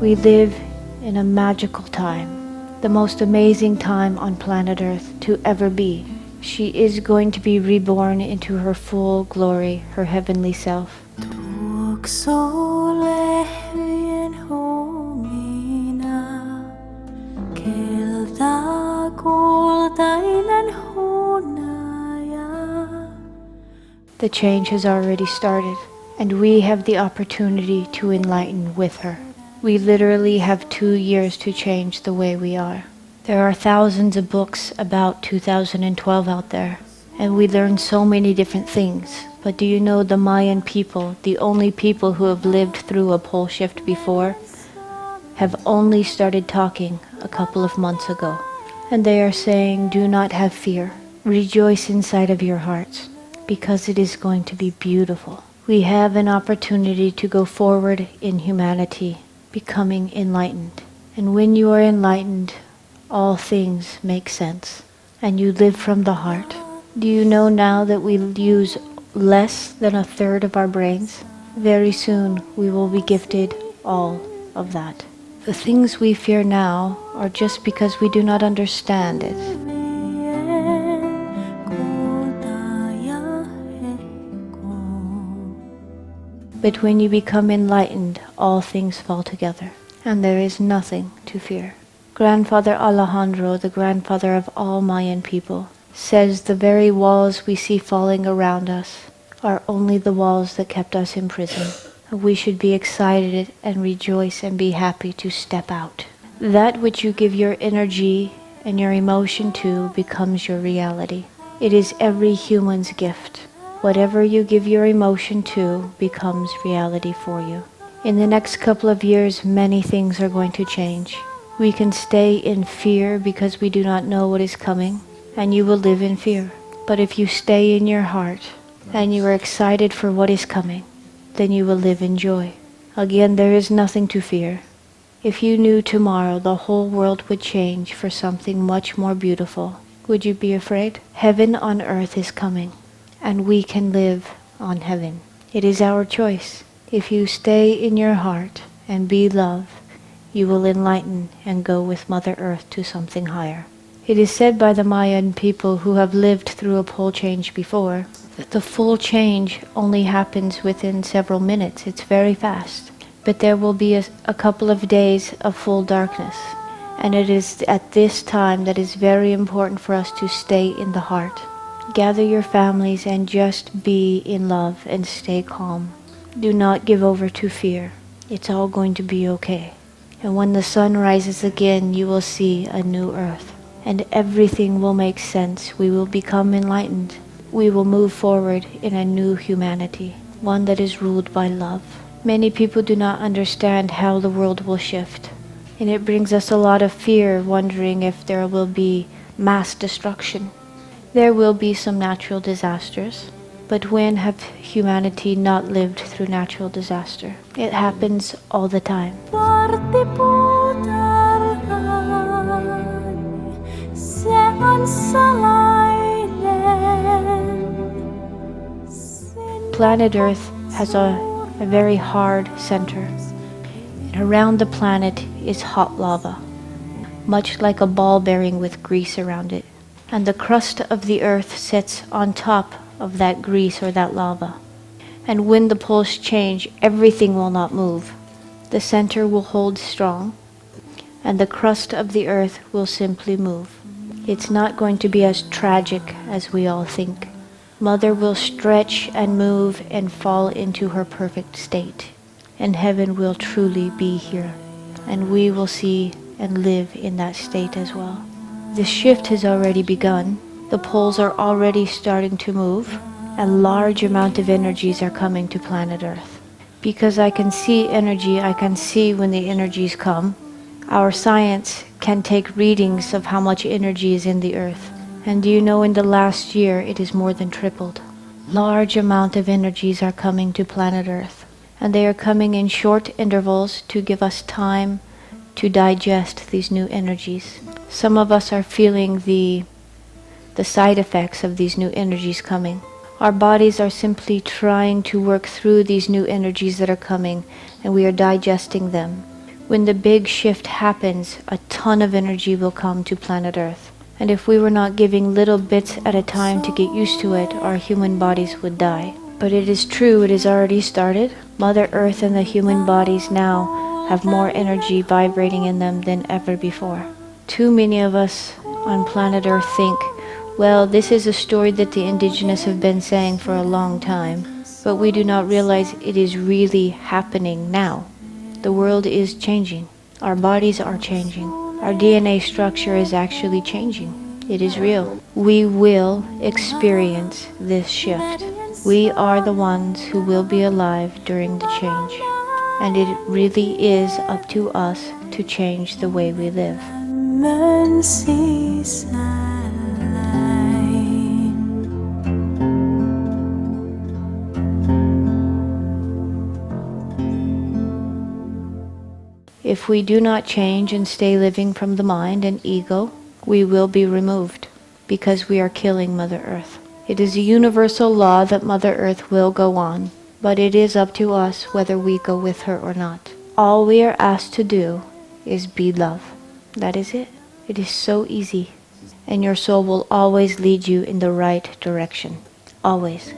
We live in a magical time, the most amazing time on planet Earth to ever be. She is going to be reborn into her full glory, her heavenly self. The change has already started, and we have the opportunity to enlighten with her. We literally have 2 years to change the way we are. There are thousands of books about 2012 out there, and we learn so many different things. But do you know the Mayan people, the only people who have lived through a pole shift before, have only started talking a couple of months ago. And they are saying, do not have fear. Rejoice inside of your hearts, because it is going to be beautiful. We have an opportunity to go forward in humanity, becoming enlightened. And when you are enlightened, all things make sense, and you live from the heart. Do you know now that we use less than a third of our brains? Very soon we will be gifted all of that. The things we fear now are just because we do not understand it. But when you become enlightened, all things fall together, and there is nothing to fear. Grandfather Alejandro, the grandfather of all Mayan people, says the very walls we see falling around us are only the walls that kept us in prison. We should be excited and rejoice and be happy to step out. That which you give your energy and your emotion to becomes your reality. It is every human's gift. Whatever you give your emotion to becomes reality for you. In the next couple of years, many things are going to change. We can stay in fear because we do not know what is coming, and you will live in fear. But if you stay in your heart and you are excited for what is coming, then you will live in joy. Again, there is nothing to fear. If you knew tomorrow the whole world would change for something much more beautiful, would you be afraid? Heaven on earth is coming, and we can live on heaven. It is our choice. If you stay in your heart and be love, you will enlighten and go with Mother Earth to something higher. It is said by the Mayan people who have lived through a pole change before that the full change only happens within several minutes. It's very fast. But there will be a couple of days of full darkness. And it is at this time that is very important for us to stay in the heart. Gather your families and just be in love and stay calm. Do not give over to fear. It's all going to be okay. And when the sun rises again, you will see a new earth. And everything will make sense. We will become enlightened. We will move forward in a new humanity, one that is ruled by love. Many people do not understand how the world will shift. And it brings us a lot of fear, wondering if there will be mass destruction. There will be some natural disasters. But when have humanity not lived through natural disaster? It happens all the time. Planet Earth has a very hard center. And around the planet is hot lava, much like a ball bearing with grease around it. And the crust of the earth sits on top of that grease or that lava. And when the poles change, everything will not move. The center will hold strong, and the crust of the earth will simply move. It's not going to be as tragic as we all think. Mother will stretch and move and fall into her perfect state, and heaven will truly be here, and we will see and live in that state as well. The shift has already begun. The poles are already starting to move, and large amount of energies are coming to planet Earth. Because I can see energy, I can see when the energies come. Our science can take readings of how much energy is in the earth. And do you know, in the last year it is more than tripled. Large amount of energies are coming to planet Earth. And they are coming in short intervals to give us time to digest these new energies. Some of us are feeling the side effects of these new energies coming. Our bodies are simply trying to work through these new energies that are coming, and we are digesting them. When the big shift happens, a ton of energy will come to planet Earth. And if we were not giving little bits at a time to get used to it, our human bodies would die. But it is true, it has already started. Mother Earth and the human bodies now have more energy vibrating in them than ever before. Too many of us on planet Earth think, well, this is a story that the indigenous have been saying for a long time, but we do not realize it is really happening now. The world is changing. Our bodies are changing. Our DNA structure is actually changing. It is real. We will experience this shift. We are the ones who will be alive during the change. And it really is up to us to change the way we live. If we do not change and stay living from the mind and ego, we will be removed, because we are killing Mother Earth. It is a universal law that Mother Earth will go on, but it is up to us whether we go with her or not. All we are asked to do is be love. That is it. It is so easy. And your soul will always lead you in the right direction. Always.